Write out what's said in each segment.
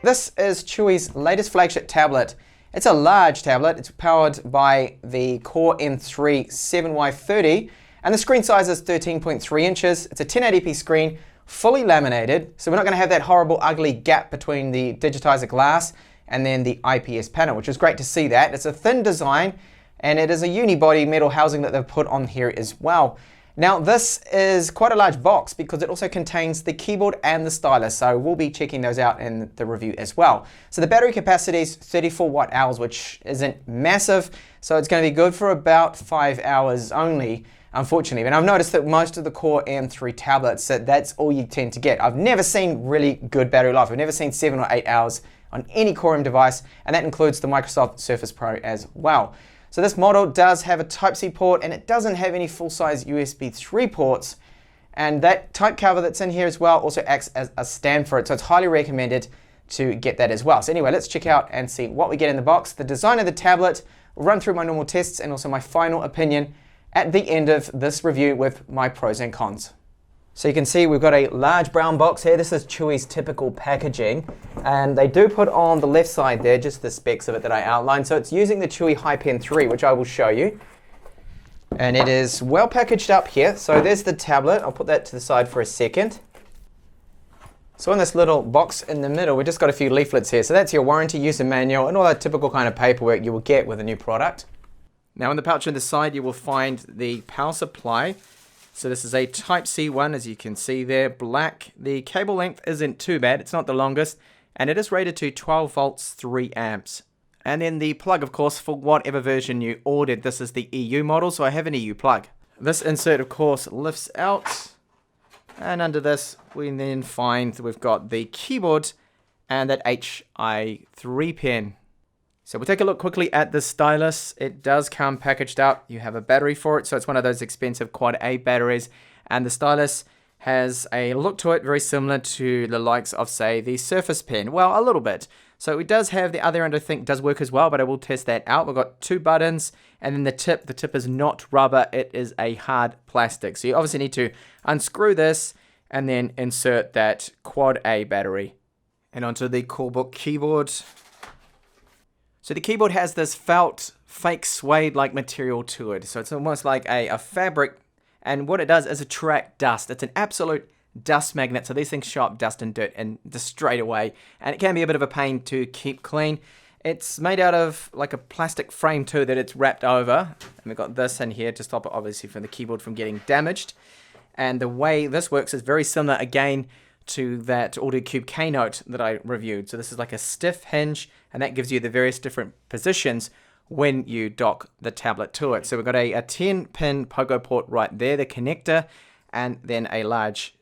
This is Chuwi's latest flagship tablet. It's a large tablet. It's powered by the Core M3 7Y30 and the screen size is 13.3 inches. It's a 1080p screen, fully laminated, so we're not going to have that horrible ugly gap between the digitizer glass and then the IPS panel, which is great to see that. It's a thin design and it is a unibody metal housing that they've put on here as well. Now this is quite a large box because it also contains the keyboard and the stylus, so we'll be checking those out in the review as well. So the battery capacity is 34 watt hours, which isn't massive, so it's going to be good for about 5 hours only, unfortunately. And I've noticed that most of the Core M3 tablets, that's all you tend to get. I've never seen really good battery life. I've never seen 7 or 8 hours on any Core M device, and that includes the Microsoft Surface Pro as well. So this model does have a Type-C port and it doesn't have any full-size USB 3 ports, and that type cover that's in here as well also acts as a stand for it, so it's highly recommended to get that as well. So anyway, let's check out and see what we get in the box, the design of the tablet, we'll run through my normal tests and also my final opinion at the end of this review with my pros and cons. So you can see we've got a large brown box here. This is Chuwi's typical packaging, and they do put on the left side there just the specs of it that I outlined. So it's using the Chuwi HiPen 3, which I will show you, and it is well packaged up here. So there's the tablet. I'll put that to the side for a second. So in this little box in the middle, we've just got a few leaflets here. So that's your warranty, user manual, and all that typical kind of paperwork you will get with a new product. Now in the pouch on the side, you will find the power supply. So this is a Type-C one, as you can see there, black. The cable length isn't too bad, it's not the longest, and it is rated to 12 volts, 3 amps. And then the plug, of course, for whatever version you ordered. This is the EU model, so I have an EU plug. This insert, of course, lifts out, and under this we then find we've got the keyboard and that HI3 pen. So we'll take a look quickly at the stylus. It does come packaged up. You have a battery for it, so it's one of those expensive Quad A batteries. And the stylus has a look to it very similar to the likes of, say, the Surface Pen. Well, a little bit. So it does have the other end, I think, does work as well, but I will test that out. We've got 2 buttons, and then the tip is not rubber, it is a hard plastic. So you obviously need to unscrew this and then insert that Quad A battery. And onto the CoreBook keyboard. So the keyboard has this felt, fake suede-like material to it. So it's almost like a fabric, and what it does is attract dust. It's an absolute dust magnet, so these things show up dust and dirt and just straight away. And it can be a bit of a pain to keep clean. It's made out of like a plastic frame too that it's wrapped over. And we've got this in here to stop it obviously from the keyboard from getting damaged. And the way this works is very similar again to that Audio Cube Keynote that I reviewed. So this is like a stiff hinge, and that gives you the various different positions when you dock the tablet to it. So we've got a 10-pin pogo port right there, the connector, and then a large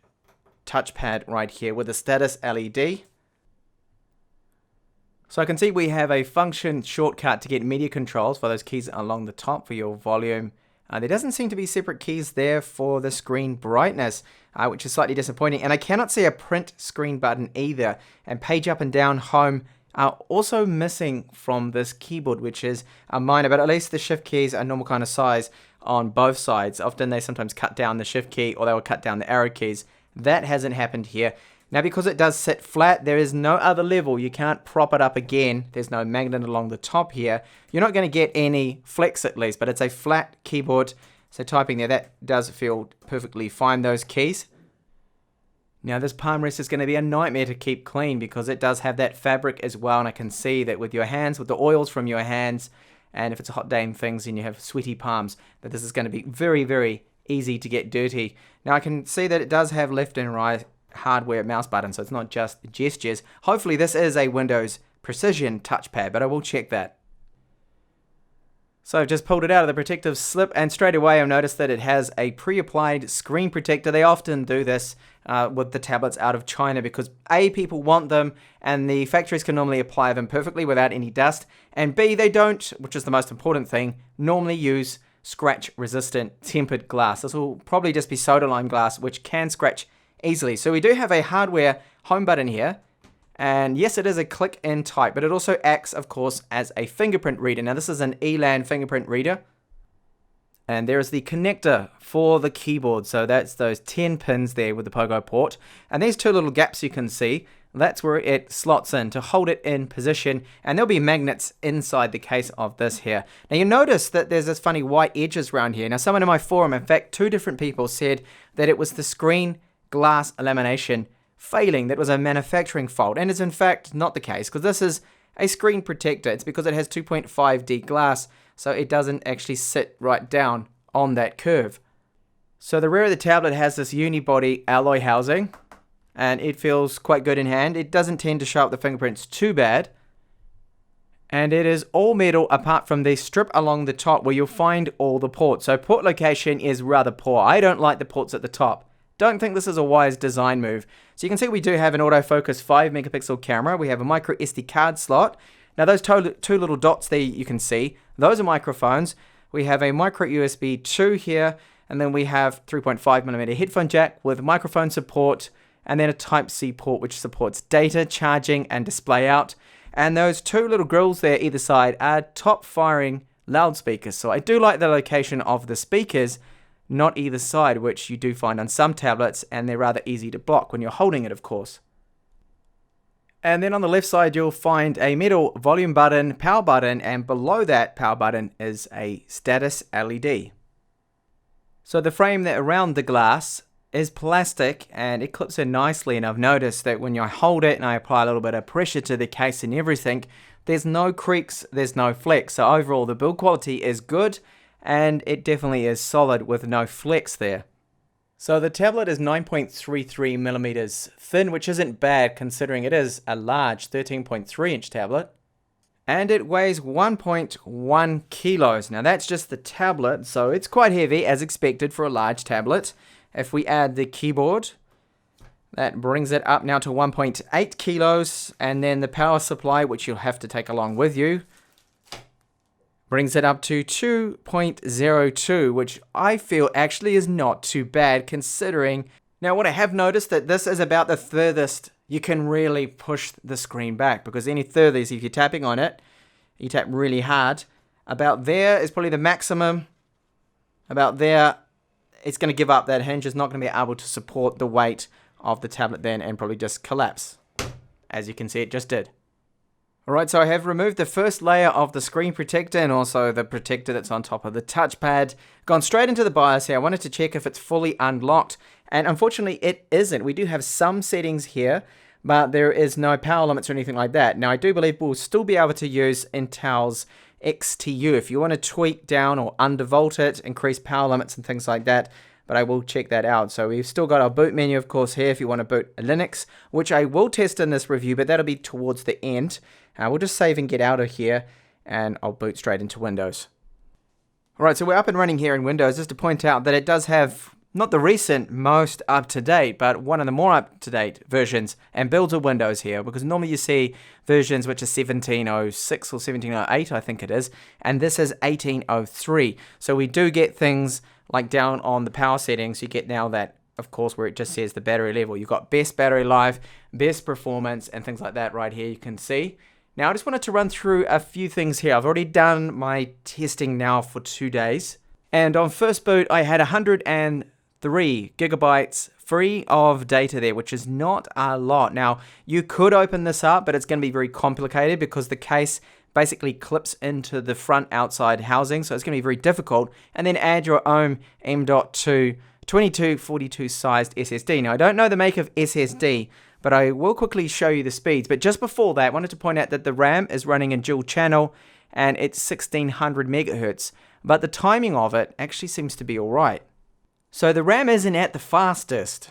touchpad right here with a status LED. So I can see we have a function shortcut to get media controls for those keys along the top for your volume. There doesn't seem to be separate keys there for the screen brightness, which is slightly disappointing. And I cannot see a print screen button either. And page up and down, home are also missing from this keyboard, which is minor, but at least the shift keys are normal kind of size on both sides. Often they sometimes cut down the shift key or they will cut down the arrow keys. That hasn't happened here. Now because it does sit flat, there is no other level. You can't prop it up again. There's no magnet along the top here. You're not going to get any flex at least, but it's a flat keyboard. So typing there, that does feel perfectly fine, those keys. Now this palm rest is going to be a nightmare to keep clean because it does have that fabric as well. And I can see that with your hands, with the oils from your hands, and if it's a hot day and things and you have sweaty palms, that this is going to be very, very easy to get dirty. Now I can see that it does have left and right hardware mouse button, so it's not just gestures. Hopefully this is a Windows Precision touchpad, but I will check that. So I've just pulled it out of the protective slip, and straight away I've noticed that it has a pre-applied screen protector. They often do this with the tablets out of China because A, people want them, and the factories can normally apply them perfectly without any dust, and B, they don't, which is the most important thing, normally use scratch-resistant tempered glass. This will probably just be soda lime glass, which can scratch easily. So we do have a hardware home button here, and yes, it is a click in type, but it also acts, of course, as a fingerprint reader. Now this is an ELAN fingerprint reader, And there is the connector for the keyboard. So that's those 10 pins there with the pogo port. And there's two little gaps you can see. That's where it slots in to hold it in position. And there'll be magnets inside the case of this here. Now you notice that there's this funny white edges around here. Now someone in my forum, in fact, 2 different people said that it was the screen glass lamination failing. That was a manufacturing fault. And it's in fact not the case, because this is a screen protector. It's because it has 2.5D glass, so it doesn't actually sit right down on that curve. So the rear of the tablet has this unibody alloy housing, and it feels quite good in hand. It doesn't tend to show up the fingerprints too bad. And it is all metal apart from the strip along the top where you'll find all the ports. So port location is rather poor. I don't like the ports at the top. Don't think this is a wise design move. So you can see we do have an autofocus 5 megapixel camera. We have a microSD card slot. Now those two little dots there you can see, those are microphones. We have a micro USB 2 here, and then we have 3.5mm headphone jack with microphone support, and then a Type-C port which supports data, charging, and display out. And those 2 little grills there either side are top firing loudspeakers. So I do like the location of the speakers, not either side, which you do find on some tablets, and they're rather easy to block when you're holding it, of course. And then on the left side, you'll find a middle volume button, power button, and below that power button is a status LED. So the frame that around the glass is plastic, and it clips in nicely, and I've noticed that when I hold it and I apply a little bit of pressure to the case and everything, there's no creaks, there's no flex. So overall, the build quality is good, and it definitely is solid with no flex there. So the tablet is 9.33 millimeters thin, which isn't bad considering it is a large 13.3 inch tablet. And it weighs 1.1 kilos. Now that's just the tablet, so it's quite heavy as expected for a large tablet. If we add the keyboard, that brings it up now to 1.8 kilos, and then the power supply, which you'll have to take along with you, brings it up to 2.02, which I feel actually is not too bad considering. Now what I have noticed that this is about the furthest you can really push the screen back, because any further is if you're tapping on it, you tap really hard. About there is probably the maximum. About there, it's going to give up. That hinge is not going to be able to support the weight of the tablet then and probably just collapse. As you can see, it just did. Alright, so I have removed the first layer of the screen protector and also the protector that's on top of the touchpad. Gone straight into the BIOS here. I wanted to check if it's fully unlocked, and unfortunately it isn't. We do have some settings here, but there is no power limits or anything like that. Now I do believe we'll still be able to use Intel's XTU if you want to tweak down or undervolt it, increase power limits and things like that. But I will check that out. So we've still got our boot menu, of course, here if you want to boot a Linux, which I will test in this review, but that'll be towards the end. We'll just save and get out of here, and I'll boot straight into Windows. Alright, so we're up and running here in Windows. Just to point out that it does have not the recent most up-to-date, but one of the more up-to-date versions and builds of Windows here, because normally you see versions which are 1706 or 1708, I think it is, and this is 1803. So we do get things like down on the power settings, you get now that, of course, where it just says the battery level. You've got best battery life, best performance, and things like that right here you can see. Now, I just wanted to run through a few things here. I've already done my testing now for 2 days. And on first boot, I had 103 gigabytes free of data there, which is not a lot. Now, you could open this up, but it's going to be very complicated because the case basically clips into the front outside housing, so it's going to be very difficult. And then add your own M.2 2242 sized SSD. Now, I don't know the make of SSD, but I will quickly show you the speeds. But just before that, I wanted to point out that the RAM is running in dual channel and it's 1600 megahertz, but the timing of it actually seems to be all right. So the RAM isn't at the fastest,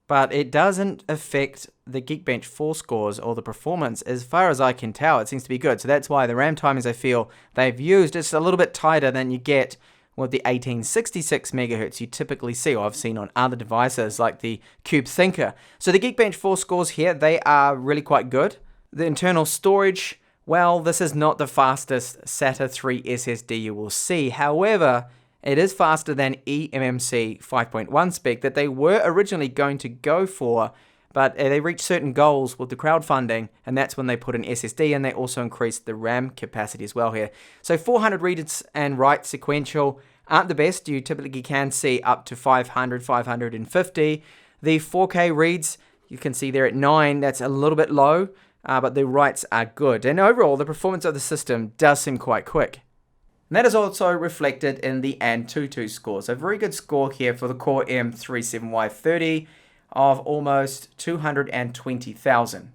but it doesn't affect the Geekbench 4 scores or the performance. As far as I can tell, it seems to be good. So that's why the RAM timings I feel they've used is a little bit tighter than you get with the 1866 megahertz you typically see, or I've seen on other devices like the Cube Thinker. So the Geekbench 4 scores here, they are really quite good. The internal storage, well, this is not the fastest SATA 3 SSD you will see. However, it is faster than eMMC 5.1 spec that they were originally going to go for, but they reached certain goals with the crowdfunding, and that's when they put an SSD, and they also increased the RAM capacity as well here. So 400 reads and writes sequential, aren't the best. You typically can see up to 500, 550. The 4K reads, you can see there at 9, that's a little bit low, but the writes are good. And overall, the performance of the system does seem quite quick. And that is also reflected in the Antutu score. So a very good score here for the Core M37Y30 of almost 220,000.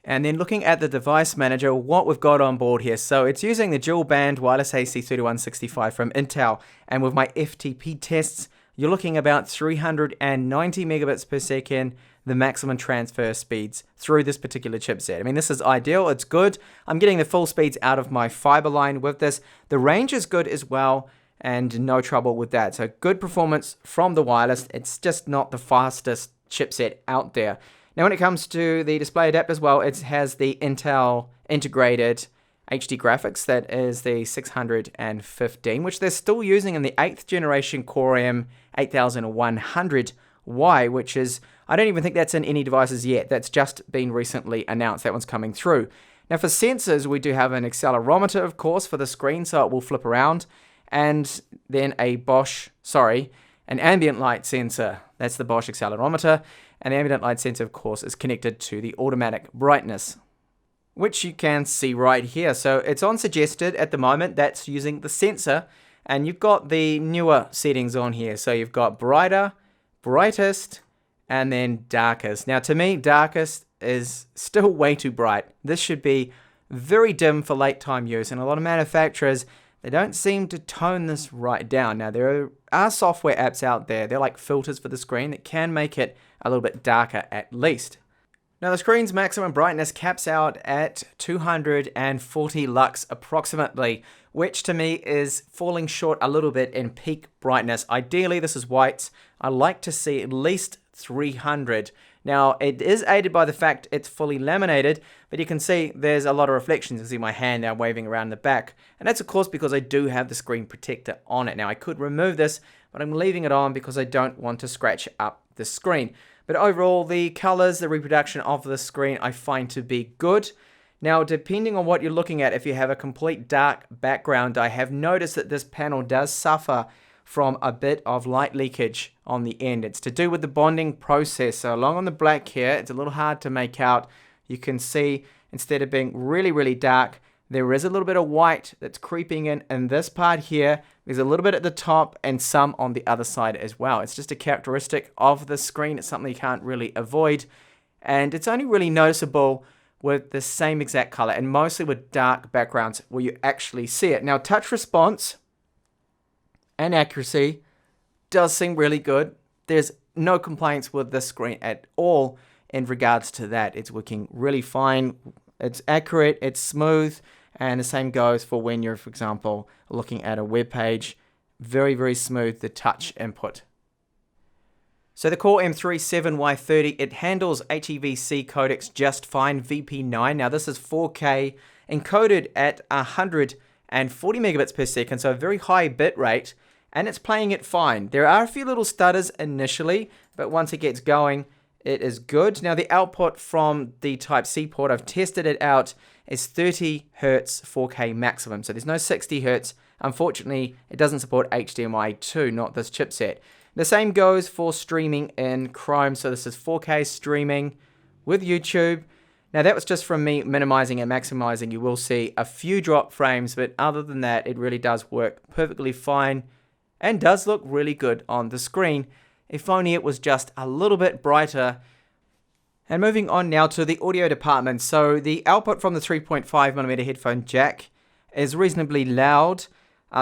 And then looking at the device manager, what we've got on board here. So it's using the dual band wireless AC3165 from Intel. And with my FTP tests, you're looking about 390 megabits per second, the maximum transfer speeds through this particular chipset. I mean, this is ideal. It's good. I'm getting the full speeds out of my fiber line with this. The range is good as well, and no trouble with that. So good performance from the wireless. It's just not the fastest chipset out there. Now, when it comes to the display adapters, well, it has the Intel integrated HD graphics. That is the 615, which they're still using in the 8th generation Core M8100Y, which is, I don't even think that's in any devices yet. That's just been recently announced. That one's coming through. Now, for sensors, we do have an accelerometer, of course, for the screen, so it will flip around. And then an ambient light sensor. That's the Bosch accelerometer. And the ambient light sensor, of course, is connected to the automatic brightness, which you can see right here. So it's on suggested at the moment. That's using the sensor. And you've got the newer settings on here. So you've got brighter, brightest, and then darkest. Now, to me, darkest is still way too bright. This should be very dim for late time use. And a lot of manufacturers, they don't seem to tone this right down. Now, there are software apps out there. They're like filters for the screen that can make it a little bit darker at least. Now, the screen's maximum brightness caps out at 240 lux approximately, which to me is falling short a little bit in peak brightness. Ideally, this is whites. I like to see at least 300. Now, it is aided by the fact it's fully laminated, but you can see there's a lot of reflections. You can see my hand now waving around the back. And that's, of course, because I do have the screen protector on it. Now, I could remove this, but I'm leaving it on because I don't want to scratch up the screen. But overall, the colors, the reproduction of the screen, I find to be good. Now, depending on what you're looking at, if you have a complete dark background, I have noticed that this panel does suffer from a bit of light leakage on the end. It's to do with the bonding process. So along on the black here, it's a little hard to make out. You can see instead of being really, really dark, there is a little bit of white that's creeping in this part here. There's a little bit at the top and some on the other side as well. It's just a characteristic of the screen. It's something you can't really avoid. And it's only really noticeable with the same exact color and mostly with dark backgrounds where you actually see it. Now, touch response and accuracy does seem really good. There's no complaints with this screen at all in regards to that. It's working really fine. It's accurate, it's smooth, and the same goes for when you're, for example, looking at a web page. Very, very smooth, the touch input. So the Core M37Y30, it handles HEVC codecs just fine, VP9. Now this is 4K, encoded at 140 megabits per second, so a very high bit rate, and it's playing it fine. There are a few little stutters initially, but once it gets going, it is good. Now the output from the Type-C port, I've tested it out, is 30 Hertz 4K maximum. So there's no 60 Hertz. Unfortunately, it doesn't support HDMI 2, not this chipset. The same goes for streaming in Chrome. So this is 4K streaming with YouTube. Now that was just from me minimizing and maximizing. You will see a few drop frames, but other than that, it really does work perfectly fine and does look really good on the screen. If only it was just a little bit brighter. And moving on now to the audio department. So the output from the 3.5mm headphone jack is reasonably loud.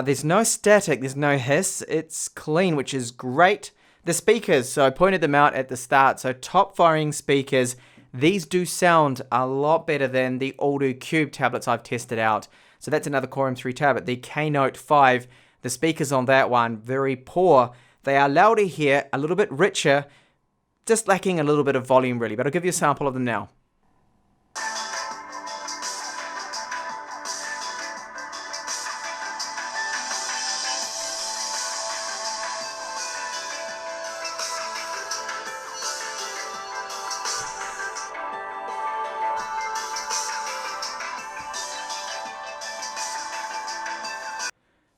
There's no static, there's no hiss. It's clean, which is great. The speakers, so I pointed them out at the start. So top firing speakers. These do sound a lot better than the older Cube tablets I've tested out. So that's another Core M3 tablet. The Keynote 5, the speakers on that one, very poor. They are louder here, a little bit richer, just lacking a little bit of volume really, but I'll give you a sample of them now.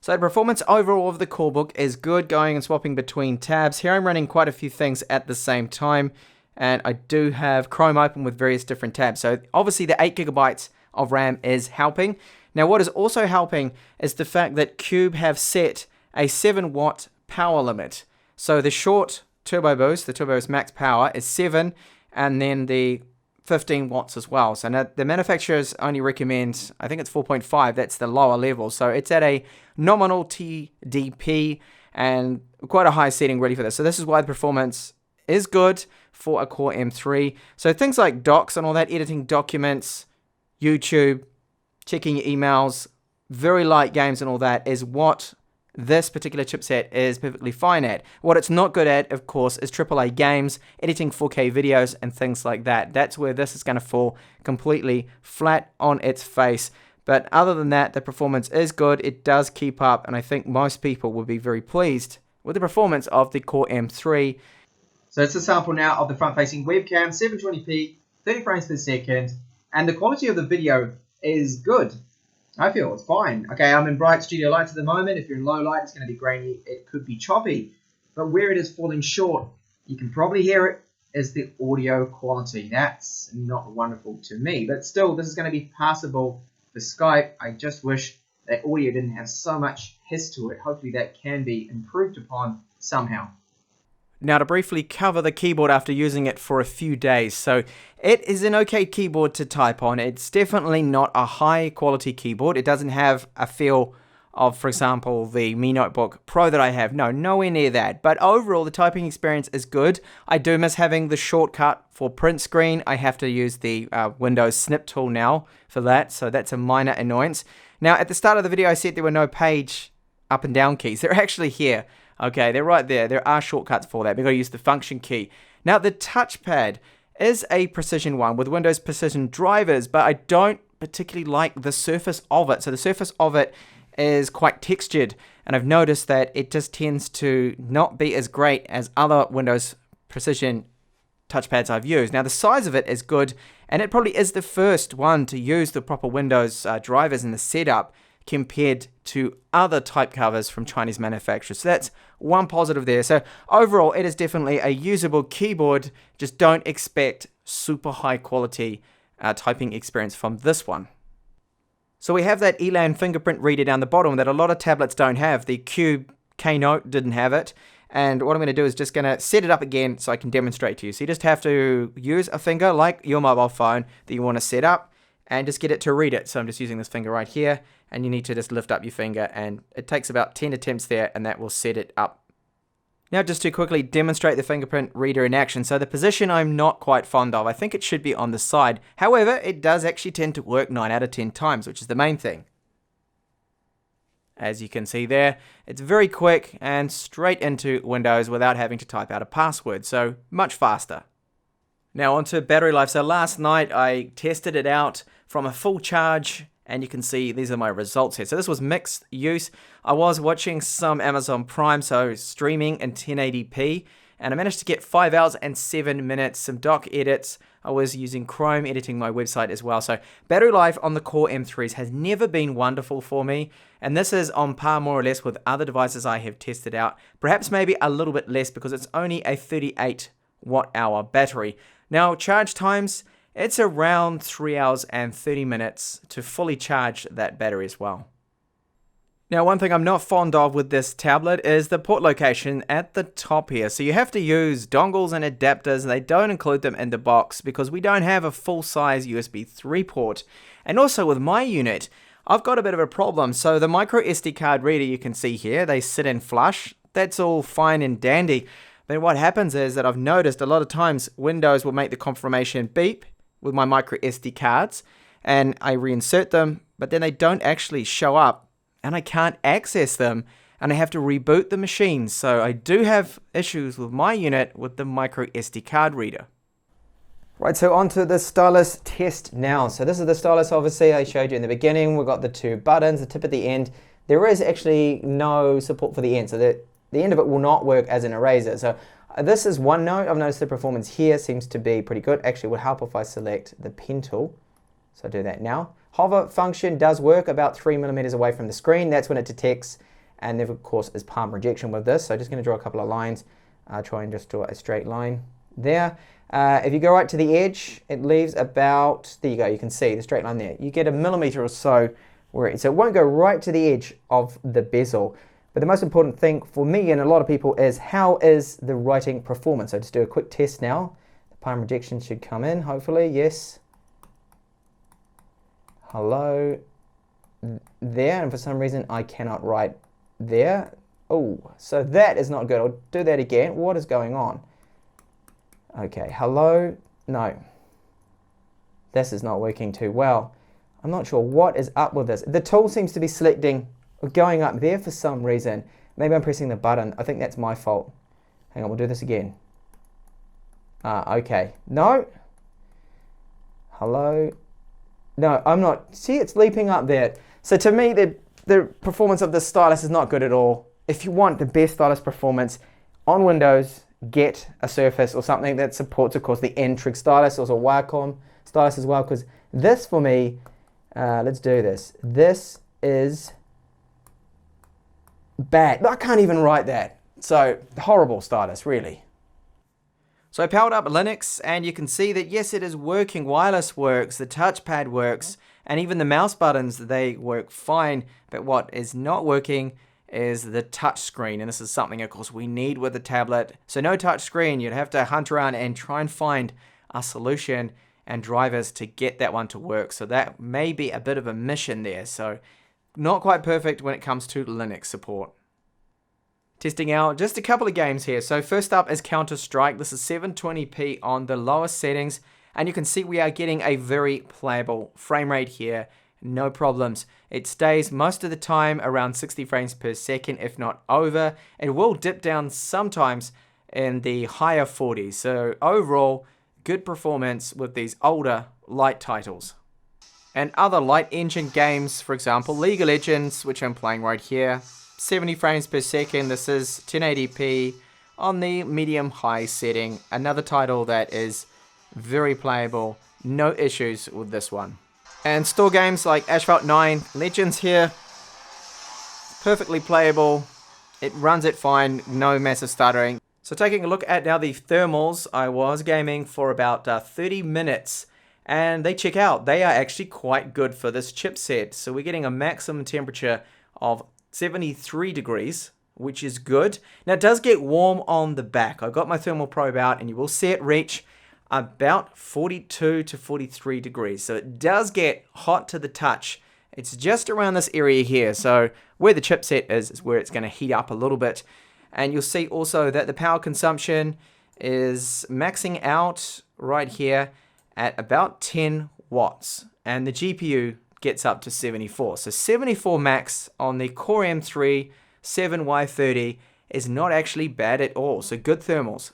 So the performance overall of the CoreBook is good, going and swapping between tabs. Here I'm running quite a few things at the same time, and I do have Chrome open with various different tabs. So obviously the 8 gigabytes of RAM is helping. Now what is also helping is the fact that Cube have set a 7-watt power limit. So the short turbo boost, the turbo boost max power is 7, and then the 15 watts as well. So now the manufacturers only recommend, I think it's 4.5, that's the lower level. So it's at a nominal TDP and quite a high setting ready for this. So this is why the performance is good for a Core M3. So things like docs and all that, editing documents, YouTube, checking your emails, very light games and all that is what this particular chipset is perfectly fine at. What it's not good at, of course, is AAA games, editing 4K videos and things like that. That's where this is going to fall completely flat on its face. But other than that, the performance is good. It does keep up, and I think most people will be very pleased with the performance of the Core M3. So it's a sample now of the front-facing webcam, 720p, 30 frames per second, and the quality of the video is good. I feel it's fine. Okay, I'm in bright studio lights at the moment. If you're in low light, it's going to be grainy. It could be choppy. But where it is falling short, you can probably hear it, is the audio quality. That's not wonderful to me. But still, this is going to be passable for Skype. I just wish that audio didn't have so much hiss to it. Hopefully that can be improved upon somehow. Now to briefly cover the keyboard after using it for a few days. So it is an okay keyboard to type on. It's definitely not a high quality keyboard. It doesn't have a feel of, for example, the Mi Notebook Pro that I have. No, nowhere near that. But overall, the typing experience is good. I do miss having the shortcut for print screen. I have to use the Windows snip tool now for that. So that's a minor annoyance. Now at the start of the video, I said there were no page up and down keys. They're actually here. Okay, they're right there. There are shortcuts for that. We've got to use the function key. Now, the touchpad is a precision one with Windows precision drivers, but I don't particularly like the surface of it. So the surface of it is quite textured, and I've noticed that it just tends to not be as great as other Windows precision touchpads I've used. Now, the size of it is good, and it probably is the first one to use the proper Windows drivers in the setup compared to other type covers from Chinese manufacturers. So that's one positive there. So overall, it is definitely a usable keyboard. Just don't expect super high quality typing experience from this one. So we have that Elan fingerprint reader down the bottom that a lot of tablets don't have. The Cube Keynote didn't have it. And what I'm going to do is just going to set it up again so I can demonstrate to you. So you just have to use a finger like your mobile phone that you want to set up and just get it to read it. So I'm just using this finger right here, and you need to just lift up your finger, and it takes about 10 attempts there, and that will set it up. Now just to quickly demonstrate the fingerprint reader in action. So the position I'm not quite fond of. I think it should be on the side. However, it does actually tend to work 9 out of 10 times, which is the main thing. As you can see there, it's very quick and straight into Windows without having to type out a password, so much faster. Now onto battery life. So last night I tested it out from a full charge, and you can see these are my results here. So this was mixed use. I was watching some Amazon Prime, so streaming in 1080p, and I managed to get 5 hours and 7 minutes, some doc edits. I was using Chrome editing my website as well. So battery life on the Core M3s has never been wonderful for me, and this is on par more or less with other devices I have tested out. Perhaps maybe a little bit less because it's only a 38 watt hour battery. Now charge times, it's around 3 hours and 30 minutes to fully charge that battery as well. Now one thing I'm not fond of with this tablet is the port location at the top here. So you have to use dongles and adapters, and they don't include them in the box because we don't have a full-size USB 3 port. And also with my unit, I've got a bit of a problem. So the MicroSD card reader you can see here, they sit in flush. That's all fine and dandy. But what happens is that I've noticed a lot of times Windows will make the confirmation beep with my MicroSD cards, and I reinsert them, but then they don't actually show up, and I can't access them, and I have to reboot the machine. So I do have issues with my unit with the MicroSD card reader. Right, so onto the Stylus test now. So this is the Stylus, obviously, I showed you in the beginning. We've got the 2 buttons, the tip at the end. There is actually no support for the end, so the end of it will not work as an eraser. So this is one note. I've noticed the performance here seems to be pretty good. Actually, it would help if I select the pen tool. So I'll do that now. Hover function does work about 3 millimeters away from the screen. That's when it detects And there, of course, is palm rejection with this. So just going to draw a couple of lines. Try and just draw a straight line there. If you go right to the edge, it leaves about, there you go, you can see the straight line there. You get a millimeter or so, so it won't go right to the edge of the bezel. But the most important thing for me and a lot of people is, how is the writing performance? So just do a quick test now. The palm rejection should come in, hopefully, yes. Hello, there, and for some reason I cannot write there. Oh, so that is not good. I'll do that again. What is going on? Okay, hello, no. This is not working too well. I'm not sure what is up with this. The tool seems to be selecting, going up there for some reason. Maybe I'm pressing the button. I think that's my fault. Hang on, we'll do this again. Okay, no. Hello. No, I'm not. See, it's leaping up there. So to me, the performance of this stylus is not good at all. If you want the best stylus performance on Windows, get a Surface or something that supports, of course, the N-Trig stylus, also Wacom stylus as well, because this for me, let's do this. This is bad. I can't even write that. So horrible stylus, really. So I powered up Linux, and you can see that yes, it is working. Wireless works, the touchpad works, and even the mouse buttons, they work fine. But what is not working is the touch screen, and this is something, of course, we need with the tablet. So no touch screen, you'd have to hunt around and try and find a solution and drivers to get that one to work. So that may be a bit of a mission there. So not quite perfect when it comes to Linux support. Testing out just a couple of games here. So first up is Counter-Strike. This is 720p on the lowest settings, and you can see we are getting a very playable frame rate here. No problems. It stays most of the time around 60 frames per second, if not over. It will dip down sometimes in the higher 40s. So overall, good performance with these older light titles. And other light engine games, for example, League of Legends, which I'm playing right here. 70 frames per second. This is 1080p on the medium-high setting. Another title that is very playable. No issues with this one. And store games like Asphalt 9 Legends here. Perfectly playable. It runs it fine. No massive stuttering. So taking a look at now the thermals, I was gaming for about 30 minutes. And they check out. They are actually quite good for this chipset. So we're getting a maximum temperature of 73 degrees, which is good. Now it does get warm on the back. I got my thermal probe out, and you will see it reach about 42 to 43 degrees. So it does get hot to the touch. It's just around this area here. So where the chipset is where it's going to heat up a little bit. And you'll see also that the power consumption is maxing out right here at about 10 watts. And the GPU gets up to 74. So 74 max on the Core M3 7Y30 is not actually bad at all. So good thermals.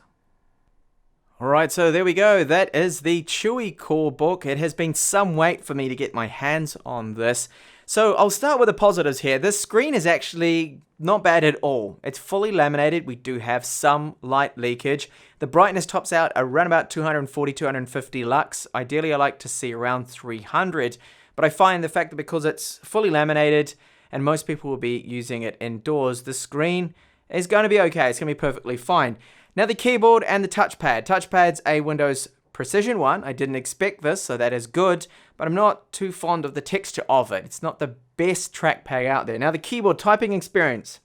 Alright, so there we go. That is the Chuwi CoreBook. It has been some wait for me to get my hands on this. So I'll start with the positives here. This screen is actually not bad at all. It's fully laminated. We do have some light leakage. The brightness tops out around about 240, 250 lux. Ideally, I like to see around 300. But I find the fact that because it's fully laminated and most people will be using it indoors, the screen is going to be okay. It's going to be perfectly fine. Now the keyboard and the touchpad. Touchpad's a Windows Precision one. I didn't expect this, so that is good. But I'm not too fond of the texture of it. It's not the best trackpad out there. Now the keyboard typing experience.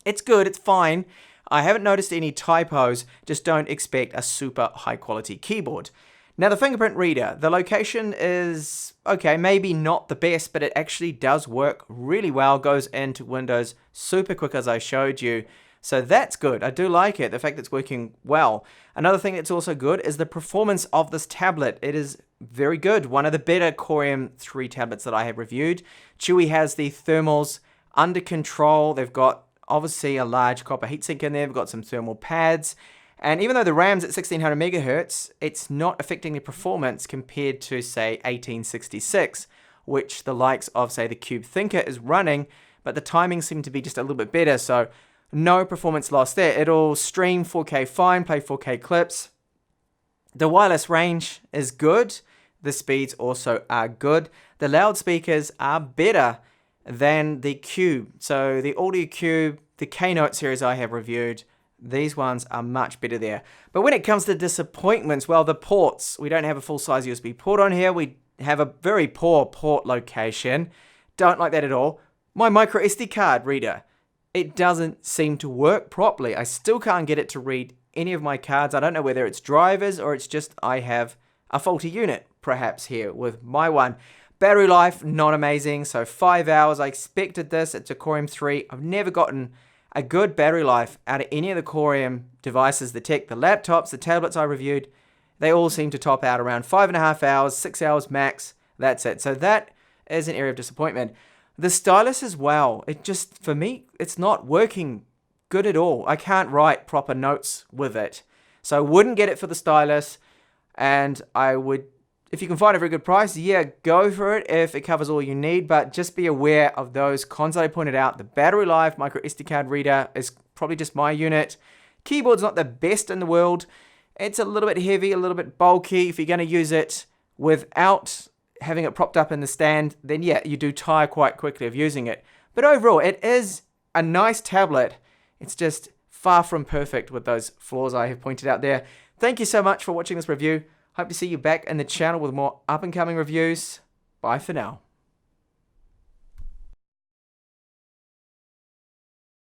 It's good. It's fine. I haven't noticed any typos. Just don't expect a super high quality keyboard. Now the fingerprint reader, the location is okay, maybe not the best, but it actually does work really well, goes into Windows super quick as I showed you. So that's good. I do like it, the fact that it's working well. Another thing that's also good is the performance of this tablet. It is very good. One of the better Core M3 tablets that I have reviewed. Chuwi has the thermals under control. They've got obviously a large copper heatsink in there. They've got some thermal pads. And even though the RAM's at 1600 megahertz, it's not affecting the performance compared to, say, 1866, which the likes of, say, the Cube Thinker is running, but the timing seemed to be just a little bit better, so no performance loss there. It'll stream 4K fine, play 4K clips. The wireless range is good. The speeds also are good. The loudspeakers are better. than the Cube. So the Audio Cube, the Keynote series I have reviewed, these ones are much better there. But when it comes to disappointments, well, the ports, we don't have a full-size USB port on here. We have a very poor port location. Don't like that at all. My MicroSD card reader, it doesn't seem to work properly. I still can't get it to read any of my cards. I don't know whether it's drivers or it's just I have a faulty unit, perhaps, here with my one. Battery life, not amazing. So 5 hours, I expected this. It's a Core M3. I've never gotten a good battery life out of any of the Core M devices, the laptops, the tablets I reviewed. They all seem to top out around 5.5 hours, 6 hours max. That's it. So that is an area of disappointment. The Stylus as well. It just, for me, it's not working good at all. I can't write proper notes with it. So I wouldn't get it for the Stylus. And I would, if you can find a very good price, yeah, go for it if it covers all you need. But just be aware of those cons that I pointed out. The battery life, microSD card reader is probably just my unit. Keyboard's not the best in the world. It's a little bit heavy, a little bit bulky. If you're going to use it without having it propped up in the stand, then yeah, you do tire quite quickly of using it. But overall, it is a nice tablet. It's just far from perfect with those flaws I have pointed out there. Thank you so much for watching this review. Hope to see you back in the channel with more up-and-coming reviews. Bye for now.